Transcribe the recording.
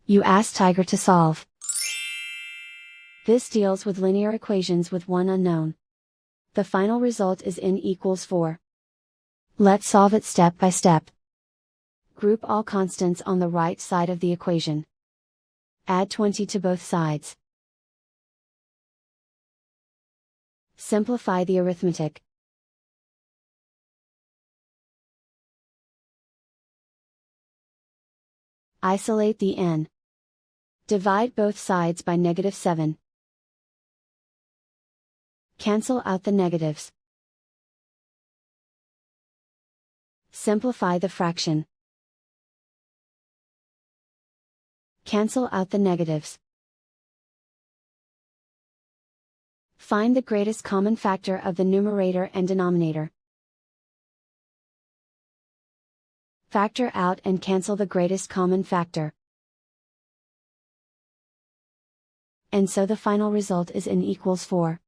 You ask Tiger to solve. This deals with linear equations with one unknown. The final result is n equals 4. Let's solve it step by step. Group all constants on the right side of the equation. Add 20 to both sides. Simplify the arithmetic. Isolate the n. Divide both sides by -7. Cancel out the negatives. Simplify the fraction. Cancel out the negatives. Find the greatest common factor of the numerator and denominator. Factor out and cancel the greatest common factor. And so the final result is n equals 4.